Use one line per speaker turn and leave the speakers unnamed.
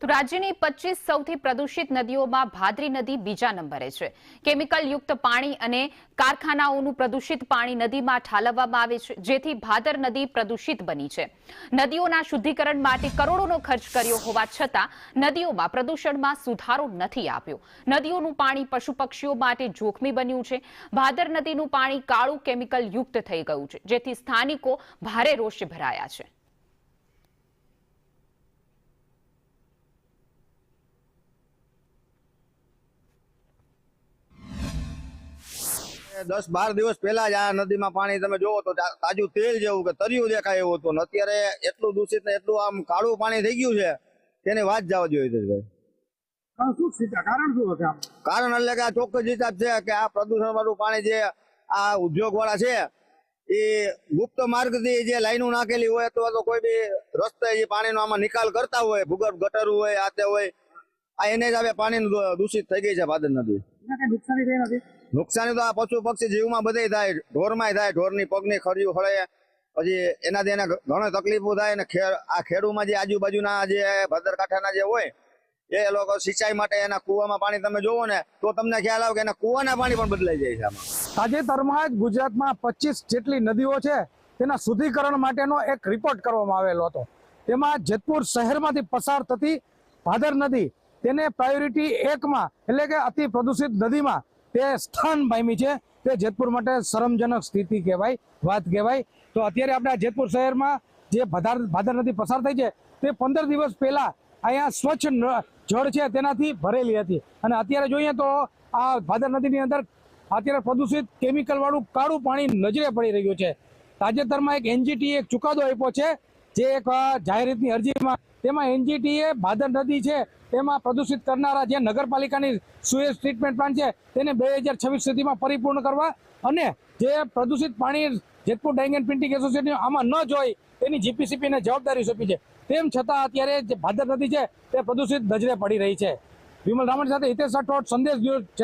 તો રાજ્યની 25 સૌથી પ્રદૂષિત નદીઓમાં ભાદરી નદી બીજા નંબરે છે। કેમિકલ યુક્ત પાણી અને કારખાનાઓનું પ્રદૂષિત પાણી નદીમાં ઠાલવવામાં આવે છે, જેથી ભાદર નદી પ્રદૂષિત બની છે। નદીઓના શુદ્ધિકરણ માટે કરોડોનો ખર્ચ કર્યો હોવા છતાં નદીઓમાં પ્રદૂષણમાં સુધારો નથી આવ્યો। નદીઓનું પાણી પશુ પક્ષીઓ માટે જોખમી બન્યું છે। ભાદર નદીનું પાણી કાળું કેમિકલ યુક્ત થઈ ગયું છે, જેથી સ્થાનિકો ભારે રોષે ભરાયા છે।
10-12 દિવસ પહેલા જ આ નદીમાં પાણી તમે જોવો તો તાજું તેલ જેવું કે તરિયું દેખાય એવું હતું, અત્યારે એટલું દૂષિત ને એટલું આમ કાળું પાણી થઈ ગયું છે તેની વાત જવા જોઈએ। કારણ એટલે કે આ ચોક્કસ હિસાબ છે કે આ પ્રદૂષણ વાળું પાણી જે આ ઉદ્યોગ વાળા છે એ ગુપ્ત માર્ગથી જે લાઈનો નાખેલી હોય અથવા કોઈ બી રસ્તે જે પાણીનો આમાં નિકાલ કરતા હોય, ભૂગર્ભ ગટર હોય, આ તે હોય, આ એને જ હવે પાણી દૂષિત થઈ ગઈ છે ભાદર નદી। નુકસાની તો આ પશુ પક્ષી જીવમાં બધે થાય, ઢોરમાં થાય, ઢોરની પગની ખરીયું ખળે, પછી એનાથી એને ઘણી તકલીફો થાય ને આ ખેડૂમાં જે આજુબાજુના જે ભદ્રકાંઠાના જે હોય એ લોકો સિંચાઈ માટે એના કુવામાં પાણી તમે જોવો ને તો તમને ખ્યાલ આવે કે એના કુવાના પાણી પણ બદલાઈ જાય છે। આમાં
તાજેતરમાં જ ગુજરાતમાં 25 જેટલી નદીઓ છે તેના શુદ્ધિકરણ માટેનો એક રિપોર્ટ કરવામાં આવેલો હતો। તેમાં જેતપુર શહેરમાંથી પસાર થતી ભાદર નદી તેને પ્રાયોરિટી 1માં એટલે કે અતિ પ્રદૂષિત નદીમાં તે સ્થાન પામી છે। તે જેતપુર માટે શરમજનક સ્થિતિ કહેવાય, વાત કહેવાય। તો અત્યારે આપણે જેતપુર શહેરમાં જે ભાદર નદી પસાર થઈ છે તે 15 દિવસ પહેલા અહીંયા સ્વચ્છ જળ છે તેનાથી ભરેલી હતી, અને અત્યારે જોઈએ તો આ ભાદર નદીની અંદર અત્યારે પ્રદૂષિત કેમિકલ વાળું કાળું પાણી નજરે પડી રહ્યું છે। તાજેતરમાં એક એનજીટીએ એક ચુકાદો આપ્યો છે, જે એક જાહેરાતની અરજીમાં તેમાં એનજીટીએ ભાદર નદી છે તેમાં પ્રદૂષિત કરનારા જે નગરપાલિકાની સુએજ ટ્રીટમેન્ટ પ્લાન્ટ છે તેને 2026 સુધીમાં પરિપૂર્ણ કરવા અને જે પ્રદૂષિત પાણી Jetpur dying and printing association આમાં ન જોઈ તેની જીપીસીપીને જવાબદારી સોંપી છે। તેમ છતાં અત્યારે જે ભાદર નદી છે તે પ્રદૂષિત નજરે પડી રહી છે। વિમલ રામણ સાથે હિતેશ રાઠોડ, સંદેશ ન્યૂઝ।